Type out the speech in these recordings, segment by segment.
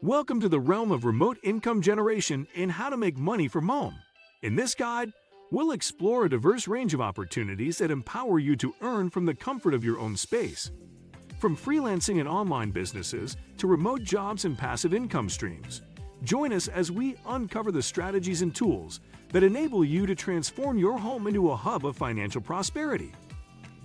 Welcome to the realm of remote income generation and how to make money from home. In this guide, we'll explore a diverse range of opportunities that empower you to earn from the comfort of your own space. From freelancing and online businesses to remote jobs and passive income streams. Join us as we uncover the strategies and tools that enable you to transform your home into a hub of financial prosperity.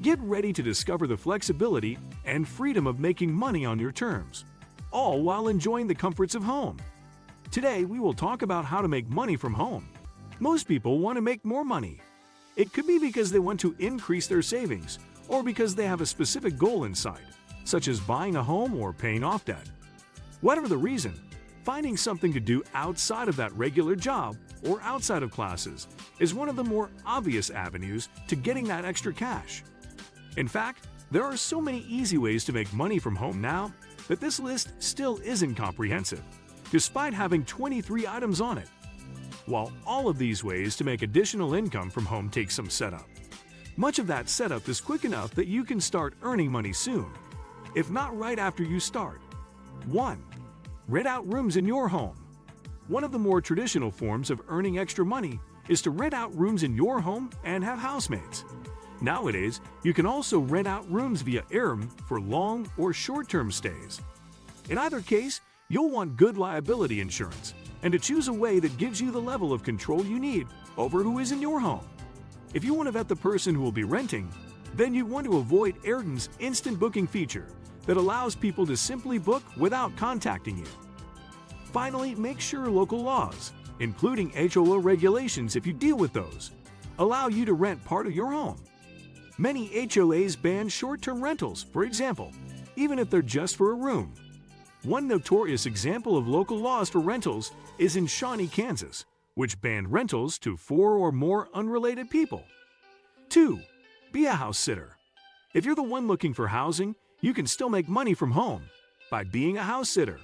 Get ready to discover the flexibility and freedom of making money on your terms, all while enjoying the comforts of home. Today, we will talk about how to make money from home. Most people want to make more money. It could be because they want to increase their savings or because they have a specific goal in sight, such as buying a home or paying off debt. Whatever the reason, finding something to do outside of that regular job or outside of classes is one of the more obvious avenues to getting that extra cash. In fact, there are so many easy ways to make money from home now that this list still isn't comprehensive, despite having 23 items on it. While all of these ways to make additional income from home take some setup, much of that setup is quick enough that you can start earning money soon, if not right after you start. 1. Rent out rooms in your home. One of the more traditional forms of earning extra money is to rent out rooms in your home and have housemates. Nowadays, you can also rent out rooms via Airbnb for long or short-term stays. In either case, you'll want good liability insurance and to choose a way that gives you the level of control you need over who is in your home. If you want to vet the person who will be renting, then you want to avoid Airbnb's instant booking feature that allows people to simply book without contacting you. Finally, make sure local laws, including HOA regulations if you deal with those, allow you to rent part of your home. Many HOAs ban short-term rentals, for example, even if they're just for a room. One notorious example of local laws for rentals is in Shawnee, Kansas, which banned rentals to 4 or more unrelated people. 2. Be a house sitter. If you're the one looking for housing, you can still make money from home by being a house sitter.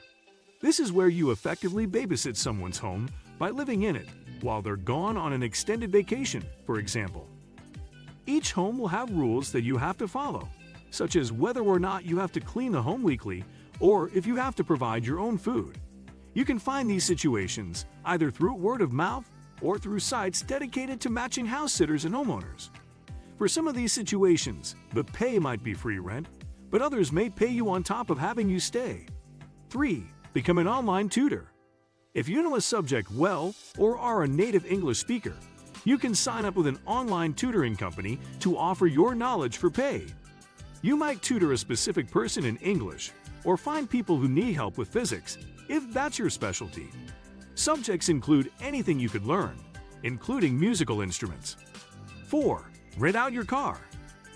This is where you effectively babysit someone's home by living in it while they're gone on an extended vacation, for example. Each home will have rules that you have to follow, such as whether or not you have to clean the home weekly or if you have to provide your own food. You can find these situations either through word of mouth or through sites dedicated to matching house sitters and homeowners. For some of these situations, the pay might be free rent, but others may pay you on top of having you stay. 3. Become an online tutor. If you know a subject well or are a native English speaker, you can sign up with an online tutoring company to offer your knowledge for pay. You might tutor a specific person in English or find people who need help with physics if that's your specialty. Subjects include anything you could learn, including musical instruments. 4. Rent out your car.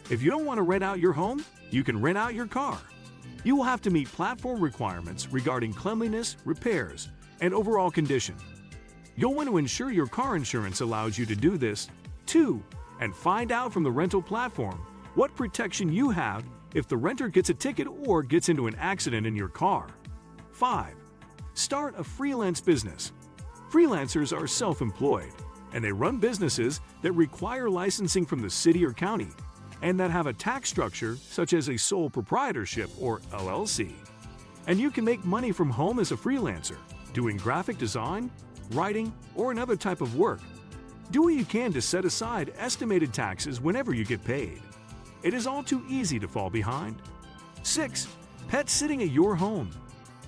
If you don't want to rent out your home, you can rent out your car. You will have to meet platform requirements regarding cleanliness, repairs, and overall condition. You'll want to ensure your car insurance allows you to do this, too, and find out from the rental platform what protection you have if the renter gets a ticket or gets into an accident in your car. 5. Start a freelance business. Freelancers are self-employed, and they run businesses that require licensing from the city or county, and that have a tax structure such as a sole proprietorship or LLC. And you can make money from home as a freelancer, doing graphic design, writing, or another type of work. Do what you can to set aside estimated taxes whenever you get paid. It is all too easy to fall behind. 6. Pet sitting at your home.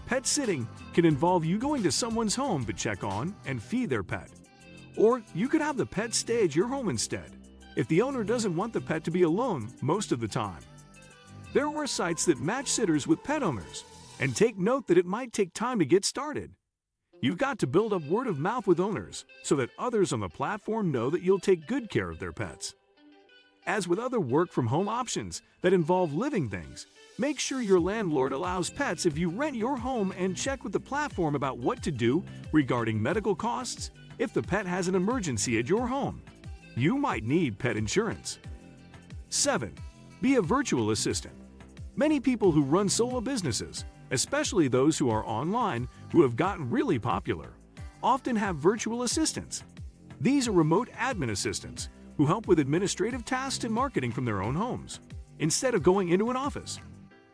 Pet sitting can involve you going to someone's home to check on and feed their pet. Or you could have the pet stay at your home instead, if the owner doesn't want the pet to be alone most of the time. There are sites that match sitters with pet owners, and take note that it might take time to get started. You've got to build up word of mouth with owners so that others on the platform know that you'll take good care of their pets. As with other work-from-home options that involve living things, make sure your landlord allows pets if you rent your home and check with the platform about what to do regarding medical costs if the pet has an emergency at your home. You might need pet insurance. 7. Be a virtual assistant. Many people who run solo businesses, especially those who are online who have gotten really popular, often have virtual assistants. These are remote admin assistants who help with administrative tasks and marketing from their own homes, instead of going into an office.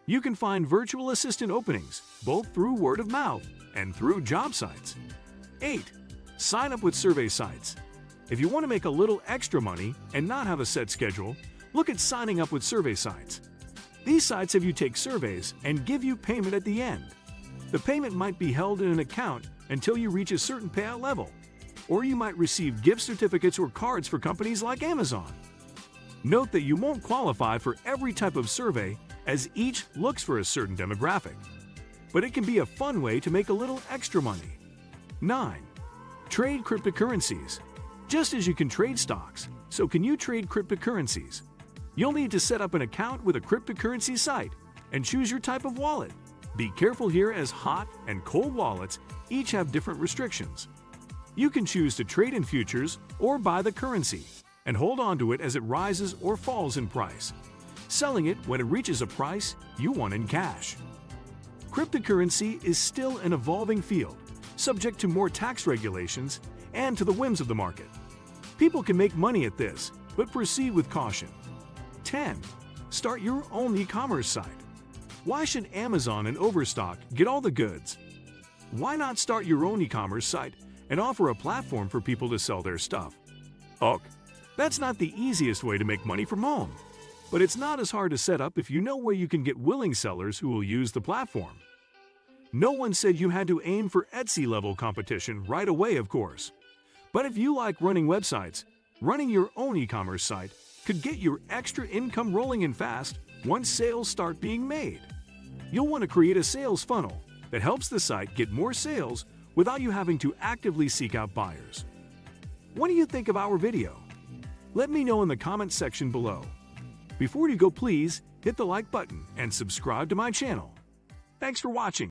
You can find virtual assistant openings both through word of mouth and through job sites. 8. Sign up with survey sites. If you want to make a little extra money and not have a set schedule, look at signing up with survey sites. These sites have you take surveys and give you payment at the end. The payment might be held in an account until you reach a certain payout level, or you might receive gift certificates or cards for companies like Amazon. Note that you won't qualify for every type of survey as each looks for a certain demographic, but it can be a fun way to make a little extra money. 9. Trade cryptocurrencies. Just as you can trade stocks, so can you trade cryptocurrencies. You'll need to set up an account with a cryptocurrency site and choose your type of wallet. Be careful here as hot and cold wallets each have different restrictions. You can choose to trade in futures or buy the currency and hold on to it as it rises or falls in price, selling it when it reaches a price you want in cash. Cryptocurrency is still an evolving field, subject to more tax regulations and to the whims of the market. People can make money at this, but proceed with caution. 10. Start your own e-commerce site. Why should Amazon and Overstock get all the goods? Why not start your own e-commerce site and offer a platform for people to sell their stuff? Ok, that's not the easiest way to make money from home, but it's not as hard to set up if you know where you can get willing sellers who will use the platform. No one said you had to aim for Etsy-level competition right away, of course. But if you like running websites, running your own e-commerce site could get your extra income rolling in fast once sales start being made. You'll want to create a sales funnel that helps the site get more sales without you having to actively seek out buyers. What do you think of our video? Let me know in the comments section below. Before you go, please hit the like button and subscribe to my channel. Thanks for watching.